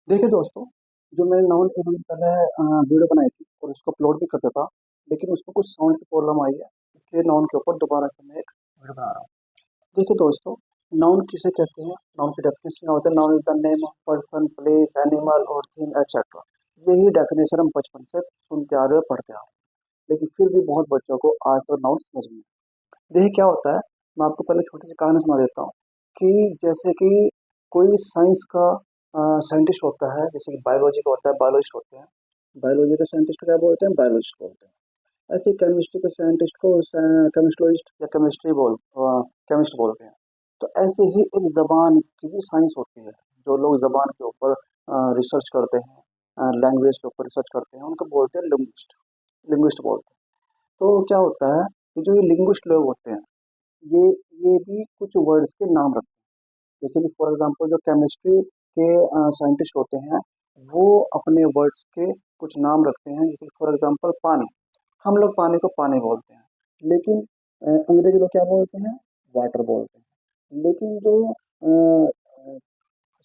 देखिए दोस्तों, जो मैंने नाउन के लिए पहले वीडियो बनाई थी और उसको अपलोड भी कर दिया था, लेकिन उसमें कुछ साउंड की प्रॉब्लम आई है, इसलिए नाउन के ऊपर दोबारा से मैं एक वीडियो बना रहा हूँ। देखिए दोस्तों, नाउन किसे कहते हैं? नाउन की डेफिनेशन क्या होता है? Noun is the name of person, place, animal और थिंग एटसेट्रा। यही डेफिनेशन हम बचपन से सुनते आ रहे हैं, पढ़ते आ रहे हैं, लेकिन फिर भी बहुत बच्चों को आज तक नाउन समझ में नहीं आता। देखिए क्या होता है, मैं आपको पहले छोटी सी कहानी सुना देता हूँ कि जैसे कि कोई साइंस का साइंटिस्ट होता है, जैसे कि बायोलॉजी का होता है, बायोलॉजिस्ट होते हैं। बायोलॉजी का साइंटिस्ट क्या बोलते हैं? बायोलॉजिस्ट बोलते हैं। ऐसे केमिस्ट्री के साइंटिस्ट को केमिस्टोलॉजिस्ट या केमिस्ट बोलते हैं। तो ऐसे ही एक जबान की भी साइंस होती है। जो लोग जबान के ऊपर रिसर्च करते हैं, लैंग्वेज के ऊपर रिसर्च करते हैं, उनको बोलते हैं लिंग्विस्ट। लिंग्विस्ट बोलते हैं। तो क्या होता है कि जो ये लिंग्विस्ट लोग होते हैं, ये ये भी कुछ वर्ड्स के नाम रखते हैं। जैसे कि फॉर एग्जांपल जो केमिस्ट्री के साइंटिस्ट होते हैं, वो अपने वर्ड्स के कुछ नाम रखते हैं। जैसे फॉर एग्जांपल पानी, हम लोग पानी को पानी बोलते हैं, लेकिन अंग्रेजी लोग क्या बोलते हैं? वाटर बोलते हैं। लेकिन जो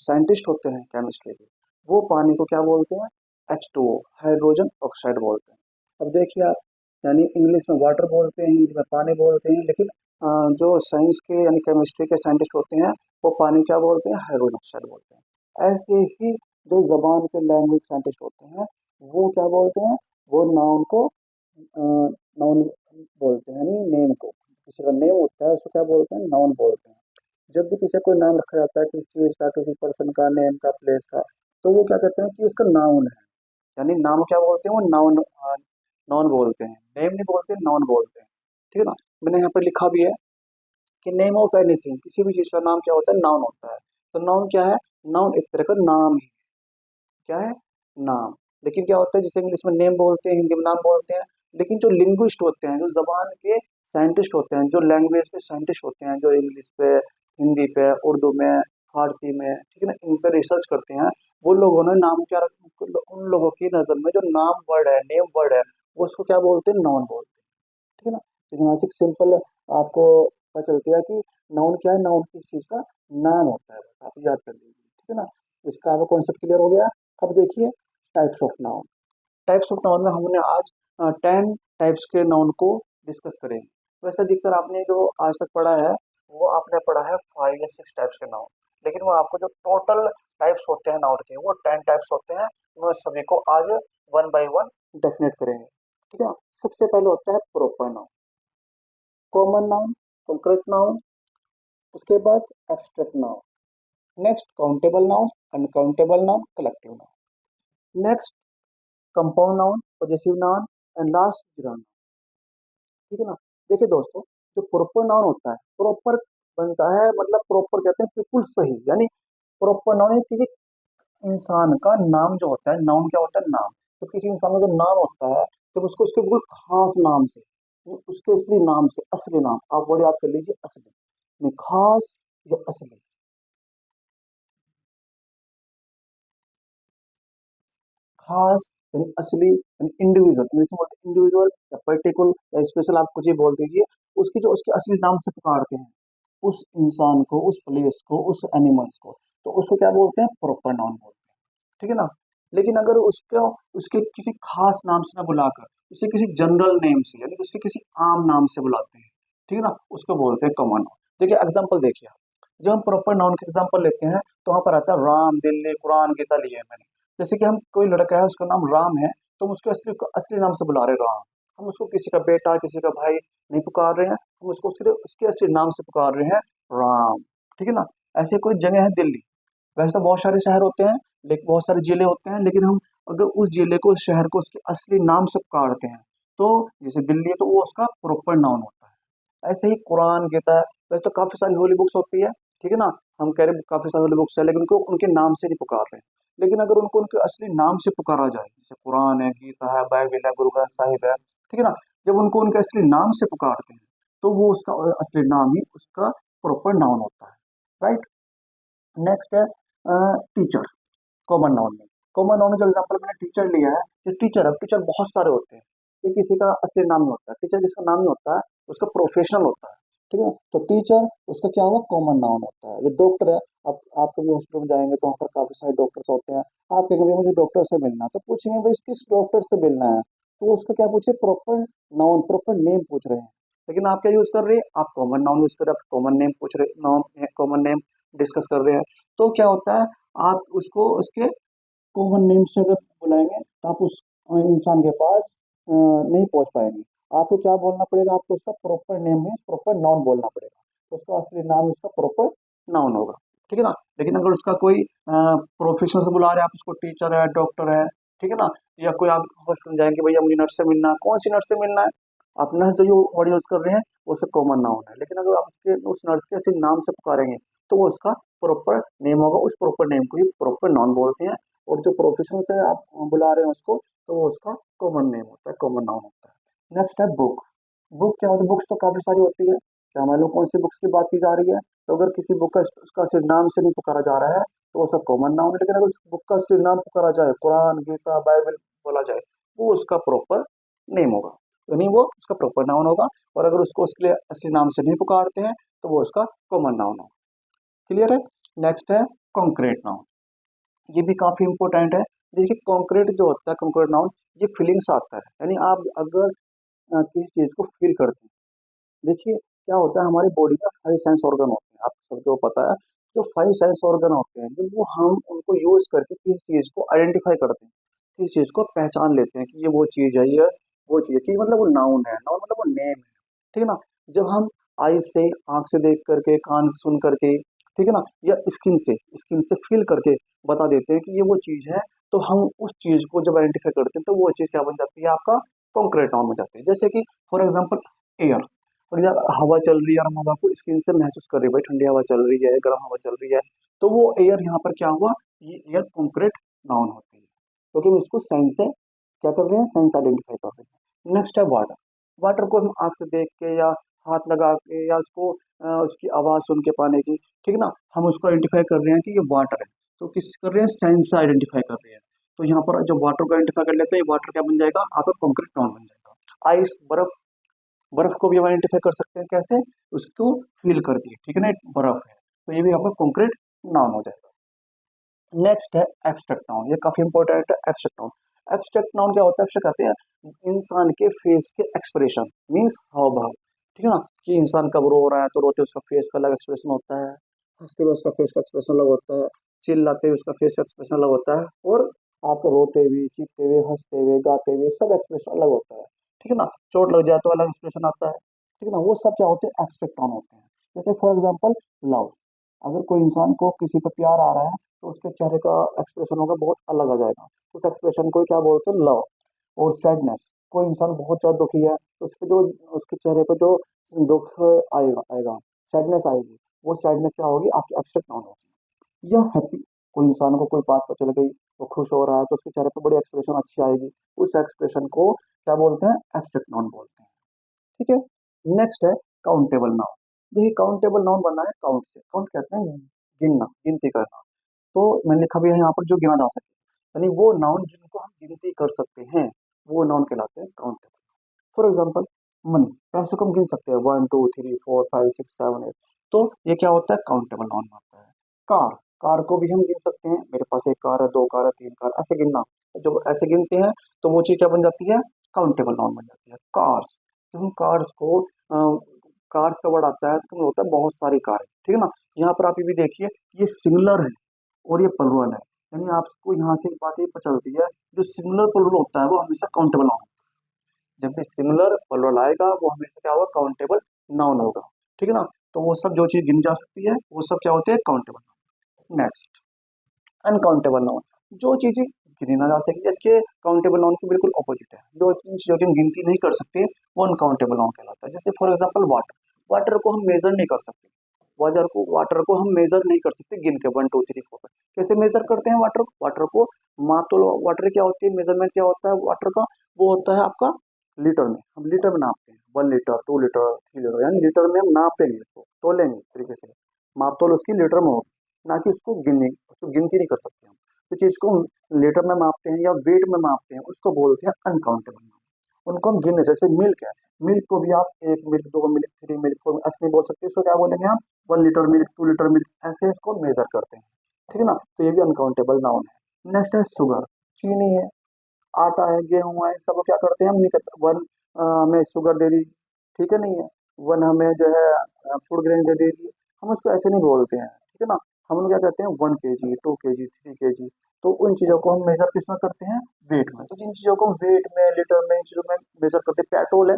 साइंटिस्ट होते हैं केमिस्ट्री के, वो पानी को क्या बोलते हैं? H2O, हाइड्रोजन ऑक्साइड बोलते हैं। अब देखिए आप, यानी इंग्लिश में वाटर बोलते हैं, हिंदी में पानी बोलते हैं, लेकिन जो साइंस के यानी केमिस्ट्री के साइंटिस्ट होते हैं, वो पानी क्या बोलते हैं? हाइड्रोजन ऑक्साइड बोलते हैं। ऐसे ही जो जबान के लैंग्वेज साइंटिस्ट होते हैं, वो क्या बोलते हैं? वो नाउन को नाउन बोलते हैं, यानी नेम को। किसी का नेम होता है उसको क्या बोलते हैं? नाउन बोलते हैं। जब भी किसी कोई नाम रखा जाता है, किसी चीज का, किसी पर्सन का, नेम का, प्लेस का, तो वो क्या कहते हैं कि इसका नाउन है। यानी नाम क्या बोलते हैं? वो नाउन, नाउन बोलते हैं। नेम नहीं बोलते, नाउन बोलते हैं। ठीक है ना? मैंने यहाँ पे लिखा भी है कि नेम ऑफ एनीथिंग, किसी भी चीज का नाम क्या होता है? नाउन होता है। तो नाउन क्या है? नाउन एक तरह का नाम ही क्या है? नाम। लेकिन क्या होता है, जैसे इंग्लिश में नेम बोलते हैं, हिंदी में नाम बोलते हैं, लेकिन जो लिंग्विस्ट होते हैं, जो जबान के साइंटिस्ट होते हैं, जो लैंग्वेज के साइंटिस्ट होते हैं, जो इंग्लिश पे, हिंदी पे, उर्दू में, फारसी में, ठीक है ना, इन पर रिसर्च करते हैं, वो लोगों ने नाम क्या रख, उन लोगों की नजर में जो नाम वर्ड है, नेम वर्ड है, वो उसको क्या बोलते हैं? नाउन बोलते हैं। ठीक है ना? तो यहाँ से सिंपल आपको पता चलती है कि नाउन क्या है। नाउन किस चीज का नाम होता है, बस आप याद कर लीजिए। ठीक है ना? इसका आपको कॉन्सेप्ट क्लियर हो गया। अब देखिए types of noun. Types of noun में हमने आज 10 टाइप्स के नाउन को डिस्कस करेंगे। वैसे अधिकतर आपने जो आज तक पढ़ा है, वो आपने पढ़ा है 5 या 6 टाइप्स के नाउन, लेकिन वो आपको जो टोटल टाइप्स होते हैं नाउन के, वो 10 टाइप्स होते हैं। मैं सभी को आज वन बाय वन डेफिनेट करेंगे। ठीक है? सबसे पहले होता है proper noun, common noun, concrete noun, उसके बाद abstract noun, next countable noun, uncountable noun, collective noun, next compound noun, possessive noun, and last zero. ठीक है ना? देखिए दोस्तों, जो प्रॉपर नाउन होता है, प्रॉपर बनता है, मतलब प्रॉपर कहते हैं बिल्कुल सही, यानी प्रॉपर नाउन किसी इंसान का नाम जो होता है, नाउन क्या होता है? नाम। तो किसी इंसान का जो नाम होता है, जब उसको उसके बिल्कुल खास नाम से, उसके असली नाम से, असली नाम, आप वर्ड याद कर लीजिए, असली नहीं, खास या असली। खास यानी असली, यानी इंडिविजुअल, इंग्लिश में बोलते हैं इंडिविजुअल या पर्टिकुलर या स्पेशल, आप कुछ ही बोल दीजिए। उसकी जो उसके असली नाम से पुकारते हैं उस इंसान को, उस प्लेस को, उस एनिमल्स को, तो उसको क्या बोलते हैं? प्रॉपर नाउन बोलते हैं। ठीक है ना? लेकिन अगर उसको उसके किसी खास नाम से ना बुलाकर उसे किसी जनरल नेम से, यानी उसके किसी आम नाम से बुलाते हैं, ठीक है ना, उसको बोलते हैं कॉमन नाउन। देखिए एग्जाम्पल देखिए, जब हम प्रॉपर नाउन के एग्जाम्पल लेते हैं, तो वहां पर आता है राम, दिल्ली, कुरान, गीता लिए हैं मैंने। जैसे कि हम, कोई लड़का है उसका नाम राम है, तो हम उसके असली असली नाम से बुला रहे हैं राम। हम उसको किसी का बेटा, किसी का भाई नहीं पुकार रहे हैं, हम उसको सिर्फ उसके असली नाम से पुकार रहे हैं, राम। ठीक है ना? ऐसे कोई जगह है दिल्ली, वैसे तो बहुत सारे शहर होते हैं, लेकिन बहुत सारे जिले होते हैं, लेकिन हम अगर उस जिले को, उस शहर को उसके असली नाम से पुकारते हैं, तो जैसे दिल्ली है तो वो उसका प्रॉपर नाउन होता है। ऐसे ही कुरान, गीता, वैसे तो काफी सारी होली बुक्स होती है, ठीक है ना, हम कह रहे हैं काफी सारी होली बुक्स है, लेकिन उनको उनके नाम से नहीं पुकार रहे हैं। लेकिन अगर उनको उनके असली नाम से पुकारा जाए, जैसे कुरान है, गीता है, बाइबल है, गुरु ग्रंथ साहिब है, ठीक है ना, जब उनको उनके असली नाम से पुकारते हैं, तो वो उसका असली नाम ही उसका प्रॉपर नाउन होता है। राइट? नेक्स्ट है टीचर, कॉमन नाउन में। कॉमन नाउन में जो एग्जांपल मैंने टीचर लिया है, जो टीचर है, टीचर बहुत सारे होते हैं, ये किसी का असली नाम नहीं होता है, टीचर किसका नाम नहीं होता है, उसका प्रोफेशनल होता है। ठीक है? तो टीचर उसका क्या होगा? कॉमन नाउन होता है। जो डॉक्टर है, आप कभी हॉस्पिटल में जाएंगे तो वहाँ पर काफी सारे डॉक्टर्स होते हैं। आप कहेंगे मुझे डॉक्टर से मिलना है, तो पूछेंगे भाई किस डॉक्टर से मिलना है, तो उसका क्या पूछे, प्रॉपर नाउन प्रॉपर नेम पूछ रहे हैं। लेकिन आप क्या यूज कर रहे हैं, आप कॉमन नाउन यूज कर रहे हैं, आप कॉमन नेम पूछ रहे, नाउन कॉमन नेम डिस्कस कर रहे हैं। तो क्या होता है, आप उसको उसके कॉमन नेम से अगर बुलाएंगे तो आप उस इंसान के पास नहीं पहुंच पाएंगे। आपको क्या बोलना पड़ेगा, आपको उसका proper name means proper noun बोलना पड़ेगा, तो उसका असली नाम उसका प्रॉपर नाउन होगा। ठीक है ना। लेकिन अगर उसका कोई प्रोफेशन से बुला रहे हैं, आप उसको टीचर है, डॉक्टर है, ठीक है ना, या कोई आप हॉस्पिटल जाएंगे, भैया मुझे नर्स से मिलना है, कौन सी नर्स से मिलना है, आप नर्स जो वर्ड यूज कर रहे हैं वो सब कॉमन नाउन है। लेकिन अगर आप उसके उस नर्स के सिर्फ नाम से पुकारेंगे तो वो उसका प्रॉपर नेम होगा, उस प्रॉपर नेम को ही प्रॉपर नाउन बोलते हैं। और जो प्रोफेशन से आप बुला रहे हैं उसको, तो वो उसका कॉमन नेम होता है, कॉमन नाउन होता है। नेक्स्ट है बुक। बुक क्या होता है, बुक्स तो काफी सारी होती है, क्या मालूम कौन सी बुक्स की बात की जा रही है। तो अगर किसी बुक का उसका सिर्फ नाम से नहीं पुकारा जा रहा है तो वो सब कॉमन नाउन है। लेकिन अगर उस बुक का सिर्फ नाम पुकारा जाए, कुरान, गीता, बाइबल बोला जाए, वो उसका प्रॉपर नेम होगा, यानी वो उसका प्रॉपर नाउन होगा। और अगर उसको उसके लिए असली नाम से नहीं पुकारते हैं तो वो उसका कॉमन नाउन होगा। क्लियर है। नेक्स्ट है कॉन्क्रीट नाउन। ये भी काफी इंपॉर्टेंट है। देखिए कॉन्क्रीट जो होता है, कॉन्क्रीट नाउन, ये फीलिंग्स आता है, यानी आप अगर किसी चीज को फील करते हैं। देखिए क्या होता है, हमारी बॉडी में 5 सेंस ऑर्गन होते हैं, आप सबको पता है। जो 5 सेंस ऑर्गन होते हैं, जब वो हम उनको यूज करके किसी चीज को आइडेंटिफाई करते हैं, किसी चीज को पहचान लेते हैं कि ये वो चीज है, ये वो चीज है, चीज मतलब वो नाउन है, नाउन मतलब वो नेम है। ठीक है ना। जब हम आई से, आंख से देख करके, कान से सुन करके, ठीक है ना, या स्किन से फील करके बता देते हैं कि ये वो चीज है, तो हम उस चीज को जब आइडेंटिफाई करते हैं तो वो चीज क्या बन जाती है, आपका कॉन्क्रीट नाउन बन जाती है। जैसे कि फॉर एग्जाम्पल एयर, और जब हवा चल रही है और हम हवा को स्किन से महसूस कर रहे हैं, भाई ठंडी हवा चल रही है, गर्म हवा चल रही है, तो वो एयर यहाँ पर क्या हुआ, ये एयर कॉन्क्रीट नाउन होती है, क्योंकि हम इसको सेंस से क्या कर रहे हैं, सेंस आइडेंटिफाई कर रहे हैं। नेक्स्ट है वाटर। वाटर को हम आंख से देख के या हाथ लगा के या उसको उसकी आवाज सुन के पाने की, ठीक है ना, हम उसको आइडेंटिफाई कर रहे हैं कि ये वाटर है, तो किस कर रहे हैं, सेंस से आइडेंटिफाई कर रहे हैं। तो यहाँ पर जब वाटर को आइडेंटिफाई कर लेते हैं, वाटर क्या बन जाएगा, आपका कॉन्क्रीट नाउन बन जाएगा। आइस, बर्फ, बर्फ को भी हम आइडेंटिफाई कर सकते हैं कैसे, उसको फील करके, ठीक है ना, बर्फ है, तो ये भी आपका कॉन्क्रीट नाउन हो जाएगा। नेक्स्ट है एब्स्ट्रैक्ट नाउन। ये काफी इंपॉर्टेंट है, एब्स्ट्रैक्ट नाउन। एब्स्ट्रैक्ट नाउन क्या होता है, एब्स्ट्रैक्ट कहते हैं इंसान के फेस के एक्सप्रेशन, मीन्स हाव भाव, ठीक है ना, कि इंसान कब रो रहा है तो रोते उसका फेस का अलग एक्सप्रेशन होता है, हंसते हुए उसका फेस का एक्सप्रेशन अलग होता है, चिल्लाते हुए उसका फेस का एक्सप्रेशन अलग होता है, और आपको रोते हुए, चीखते हुए, हंसते हुए, गाते हुए सब एक्सप्रेशन अलग होता है। ठीक है ना। चोट लग जाए तो अलग एक्सप्रेशन आता है, ठीक है ना, वो सब क्या होते हैं, एब्स्ट्रैक्ट नाउन होते हैं। जैसे फॉर एग्जाम्पल लव, अगर कोई इंसान को किसी पर प्यार आ रहा है तो उसके चेहरे का एक्सप्रेशन होगा बहुत अलग आ जाएगा, उस एक्सप्रेशन को क्या बोलते हैं, लव। और सैडनेस, कोई इंसान बहुत ज्यादा दुखी है तो उसके जो उसके चेहरे पे जो दुख आएगा आएगा सैडनेस आएगी, वो सैडनेस क्या होगी, आपकी एब्स्ट्रैक्ट नाउन होगी। या हैप्पी, कोई इंसान को कोई बात पता चल गई, वो खुश हो रहा है तो उसके चेहरे पे बड़ी एक्सप्रेशन अच्छी आएगी, उस एक्सप्रेशन को क्या बोलते हैं, एब्स्ट्रैक्ट नाउन बोलते हैं। ठीक है। नेक्स्ट है काउंटेबल नाउन। देखिए काउंटेबल नाउन बना है काउंट से, काउंट कहते हैं गिनना, गिनती करना। तो मैंने लिखा भी है यहाँ पर जो गिना जा सके, यानी वो नाउन जिनको हम गिनती कर सकते हैं, वो नाउन कहलाते हैं काउंटेबल। फॉर एग्जाम्पल मनी, पैसे को हम गिन सकते हैं, 1 2 3 4 5 6 7 8, तो ये क्या होता है, काउंटेबल नाउन होता है। कार, कार को भी हम गिन सकते हैं, मेरे पास एक कार है, दो कार है, तीन कार, ऐसे गिनना। जब ऐसे गिनते हैं तो वो चीज क्या बन जाती है, काउंटेबल नाउन बन जाती है। कार्स, जब हम कार्स को कार्स का वर्ड आता है इसका मतलब होता है बहुत सारी कारें, ठीक है ना। यहाँ पर आप ये भी देखिए, ये सिंगुलर है और ये प्लुरल है, यानी आपको यहाँ से एक बात ये पता चलती है, जो सिंगुलर प्लुरल होता है वो हमेशा काउंटेबल नाउन, जब भी सिंगुलर प्लुरल आएगा वो हमेशा क्या होगा, काउंटेबल नाउन होगा। ठीक है ना। तो वो सब जो चीज गिनी जा सकती है वो सब क्या होते हैं, काउंटेबल। नेक्स्ट अनकाउंटेबल नाउन, जो चीजें गिनी ना जा सके, इसके काउंटेबल नाउन के बिल्कुल ऑपोजिट है, जो चीजों की हम गिनती नहीं कर सकते वो अनकाउंटेबल नाउन कहलाता है। जैसे फॉर एग्जाम्पल वाटर, वाटर को हम मेजर नहीं कर सकते, वाटर को हम मेजर नहीं कर सकते गिन के 1 2 3 4। कैसे मेजर करते हैं वाटर को, वाटर को माप तो लो, वाटर क्या होती है, मेजरमेंट क्या होता है वाटर का, वो होता है आपका लीटर में, हम लीटर में नापते हैं, 1 लीटर 2 लीटर 3 लीटर, यानी लीटर में हम नापेंगे, उसको तोलेंगे इस तरीके से, माप तोल उसकी लीटर में होगी, ना कि उसको गिनती नहीं कर सकते हम। तो चीज को हम लीटर में मापते हैं या वेट में मापते हैं, उसको बोलते हैं अनकाउंटेबल। उनको हम गिने, जैसे मिल्क है, मिल्क को भी आप 1 मिल्क, 2 मिल्क, 3 मिल्क, 4 ऐसे नहीं बोल सकते, इसको क्या बोलेंगे हम 1 लीटर मिल्क, 2 लीटर मिल्क, ऐसे इसको मेजर करते हैं। ठीक है ना, तो ये भी अनकाउंटेबल नाउन है। नेक्स्ट है शुगर, चीनी है, आटा है, गेहूं है, सब क्या करते हैं हम, नहीं करते वन हमें शुगर दे दी, ठीक है नहीं है, वन हमें जो है फूड ग्रेन दे दीजिए, हम उसको ऐसे नहीं बोलते हैं, ठीक है ना। हम लोग क्या कहते हैं 1 kg, 2 kg, 3 kg। तो उन चीज़ों को हम मेजर किस में करते हैं, वेट में। तो जिन चीज़ों को हम वेट में, लीटर में, इन चीज़ों में मेजर करते हैं, पेट्रोल है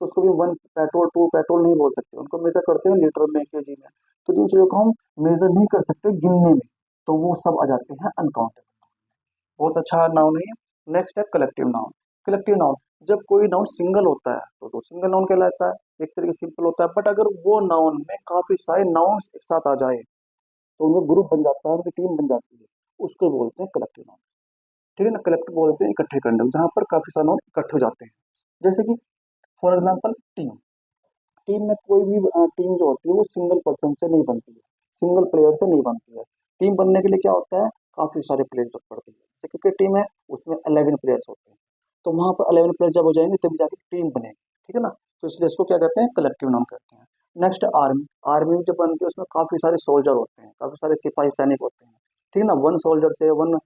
तो उसको भी 1 पेट्रोल, 2 पेट्रोल नहीं बोल सकते, उनको मेजर करते हैं लीटर में, केजी में। तो जिन चीज़ों को हम मेजर नहीं कर सकते गिनने में, तो वो सब आ जाते हैं अनकाउंटेबल। बहुत अच्छा नाउन है। नेक्स्ट है कलेक्टिव नाउन। कलेक्टिव नाउन, जब कोई नाउन सिंगल होता है तो सिंगल नाउन कहलाता है, एक तरीके से सिंपल होता है, बट अगर वो नाउन में काफी सारे नाउन्स एक साथ आ जाए तो उनमें ग्रुप बन जाता है, उनकी टीम बन जाती है, उसको बोलते हैं कलेक्टिव नाउन। ठीक है ना, कलेक्टिव बोलते हैं इकट्ठे करने, जहाँ पर काफी सारे नाउन इकट्ठे हो जाते हैं। जैसे कि फॉर एग्जाम्पल टीम, टीम में कोई भी टीम जो होती है वो सिंगल पर्सन से नहीं बनती है, सिंगल प्लेयर से नहीं बनती है। टीम बनने के लिए क्या होता है, काफी सारे प्लेयर जरूरत पड़ती है। जैसे क्रिकेट टीम है, उसमें 11 प्लेयर्स होते हैं, तो वहां पर 11 प्लेयर जब हो जाएंगे तभी जाके टीम बनेगी। ठीक है ना, तो इसलिए इसको क्या कहते हैं, कलेक्टिव नाम कहते हैं। नेक्स्ट आर्मी, आर्मी जब बनती है उसमें काफी सारे सोल्जर होते हैं, काफी सारे सिपाही सैनिक होते हैं। ठीक है ना, वन सोल्जर से, वन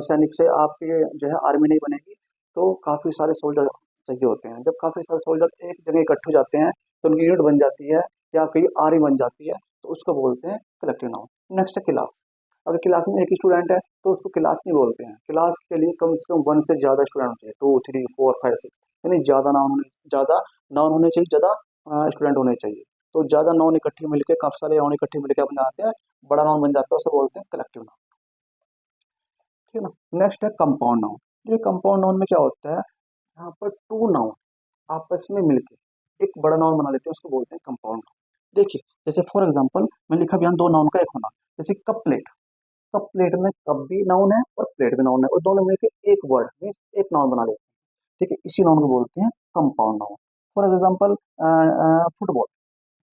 सैनिक से आपकी जो है आर्मी नहीं बनेगी, तो काफी सारे सोल्जर चाहिए होते हैं। जब काफी सारे सोल्जर एक जगह इकट्ठे हो जाते हैं तो उनकी यूनिट बन जाती है, या कहीं आर्मी बन जाती है, तो उसको बोलते हैं कलेक्टिव नाउन। नेक्स्ट है क्लास, अगर क्लास में एक ही स्टूडेंट है तो उसको क्लास नहीं बोलते हैं, क्लास के लिए कम से कम 1 से ज्यादा स्टूडेंट चाहिए, 2, 3, 4, 5, 6, यानी ज्यादा नाउन होने चाहिए, ज्यादा स्टूडेंट होने चाहिए। तो ज्यादा नाउन इकट्ठे मिलके, काफी सारे नाउन इकट्ठे मिलकर बन जाते हैं, बड़ा नाउन बन जाता है, उसे बोलते हैं कलेक्टिव नाउन। ठीक है ना। नेक्स्ट है कंपाउंड नाउन। ये कंपाउंड नाउन में क्या होता है, यहाँ पर टू नाउन आपस में मिलके एक बड़ा नाउन बना लेते हैं, उसको बोलते हैं कंपाउंड नाउन। देखिए, जैसे फॉर एग्जांपल मैं लिखा भी दो नाउन का एक होना, जैसे कप प्लेट, कप प्लेट में कप भी नाउन है और प्लेट भी नाउन है, और दोनों मिलके एक वर्ड मीन्स एक नाउन बना लेते हैं। ठीक है, इसी नाउन को बोलते हैं compound noun. For example football,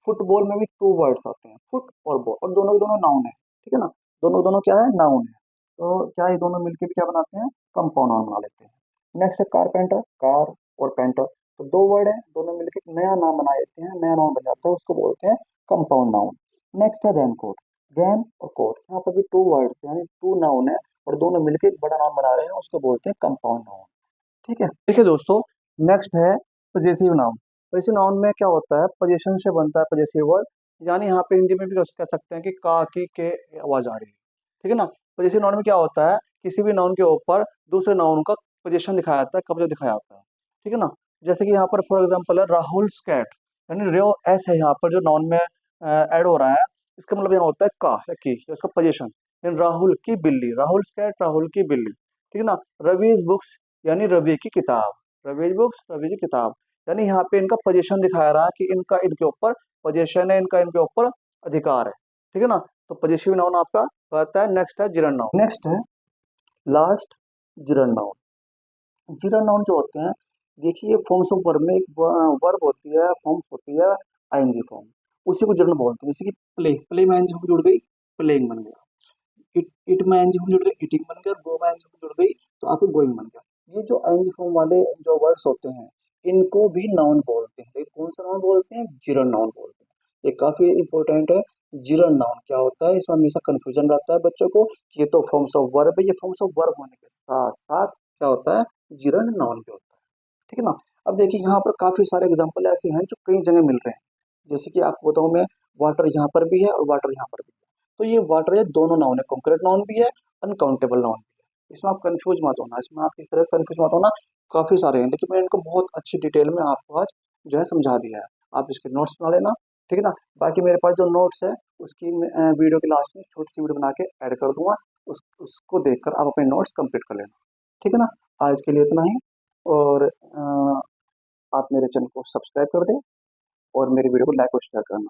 football में भी 2 वर्ड्स आते हैं, फुट और बॉल, और दोनों के दोनों नाउन है। ठीक है ना, दोनों दोनों क्या है, नाउन है। तो क्या ये दोनों मिलके भी क्या बनाते हैं, कंपाउंड नाउन बना लेते हैं। नेक्स्ट है कारपेंटर, कार और पेंटर, तो 2 वर्ड है, दोनों मिलके एक नया नाम बना देते हैं, नया नाउन बन जाता है, उसको बोलते हैं कंपाउंड नाउन। नेक्स्ट है रेनकोट, रैन और कोट, यहाँ पर भी 2 वर्ड्स यानी 2 नाउन है, और दोनों मिलके एक बड़ा नाउन बना रहे हैं, उसको बोलते हैं कंपाउंड नाउन। ठीक है, देखिए दोस्तों, नेक्स्ट है पजेसिव नाउन। पजेसिव नाउन में क्या होता है, पोजीशन से बनता है पजेसिव वर्ड, यानी यहाँ पे हिंदी में भी कह सकते हैं कि का की के आवाज आ रही है। ठीक है ना, पजेसिव नाउन में क्या होता है, किसी भी नाउन के ऊपर दूसरे नाउन का पोजीशन दिखाया जाता है, कब्जा दिखाया जाता है। ठीक है ना, जैसे कि यहाँ पर फॉर एग्जाम्पल है राहुल कैट, यानी रो एस है यहाँ पर जो नाउन में ऐड हो रहा है, इसका मतलब यहाँ होता है का या की, उसका पोजीशन, यानी राहुल की बिल्ली, राहुल कैट, राहुल की बिल्ली। ठीक है ना, रवीज बुक्स, यानी रवि की किताब, रवीज बुक्स, रवि की किताब, यानी यहाँ पे इनका पोजीशन दिखा रहा है कि इनका इनके ऊपर पोजीशन है, इनका इनके ऊपर अधिकार है। ठीक है ना, तो पोजेसिव नाउन आपका कहता है। नेक्स्ट है जिरन नाउन। नेक्स्ट है लास्ट जिरन नाउन। जिरन नाउन जो होते हैं, देखिए फॉर्म्स ऑफ वर्ब में एक वर्ब होती है, फॉर्म्स होती है आईएनजी फॉर्म, उसी को जिरन बोलते हैं। जैसे कि प्ले, प्ले में आईएनजी फॉर्म जुड़ गई, प्लेइंग बन गया। इट में आईएनजी फॉर्म जुड़ गई, ईटिंग बन गया, और गो में आईएनजी फॉर्म जुड़ गई तो आपको गोइंग बन गया। ये जो आईएनजी फॉर्म वाले जो वर्ड्स होते हैं, इनको भी नाउन बोलते हैं, लेकिन कौन सा नाउन बोलते हैं, जिरन नाउन बोलते हैं। ये काफी इंपॉर्टेंट है। जिरन नाउन क्या होता है, इसमें हमेशा कंफ्यूजन रहता है बच्चों को कि ये तो फॉर्म्स ऑफ वर्ब है, ये फॉर्म्स ऑफ वर्ब होने के साथ साथ क्या होता है, जिरन नाउन भी होता है। ठीक है ना। अब देखिए यहाँ पर काफी सारे एग्जाम्पल ऐसे हैं जो कई जगह मिल रहे हैं। जैसे कि आपको बताऊं मैं, वाटर यहाँ पर भी है और वाटर यहाँ पर भी है, तो ये वाटर ये दोनों नाउन है, कॉन्क्रीट नाउन भी है, अनकाउंटेबल नाउन भी है। इसमें आप कंफ्यूज मत होना, इसमें आप इस तरह कंफ्यूज मत होना। काफी सारे हैं, लेकिन मैंने इनको बहुत अच्छी डिटेल में आपको आज जो है समझा दिया है। आप इसके नोट्स बना लेना। ठीक है ना, बाकी मेरे पास जो नोट्स है उसकी वीडियो के लास्ट में छोटी सी वीडियो बना के ऐड कर दूंगा, उसको देखकर आप अपने नोट्स कंप्लीट कर लेना। ठीक है ना, आज के लिए इतना ही। और आप मेरे चैनल को सब्सक्राइब कर दें और मेरे वीडियो को लाइक और शेयर करना।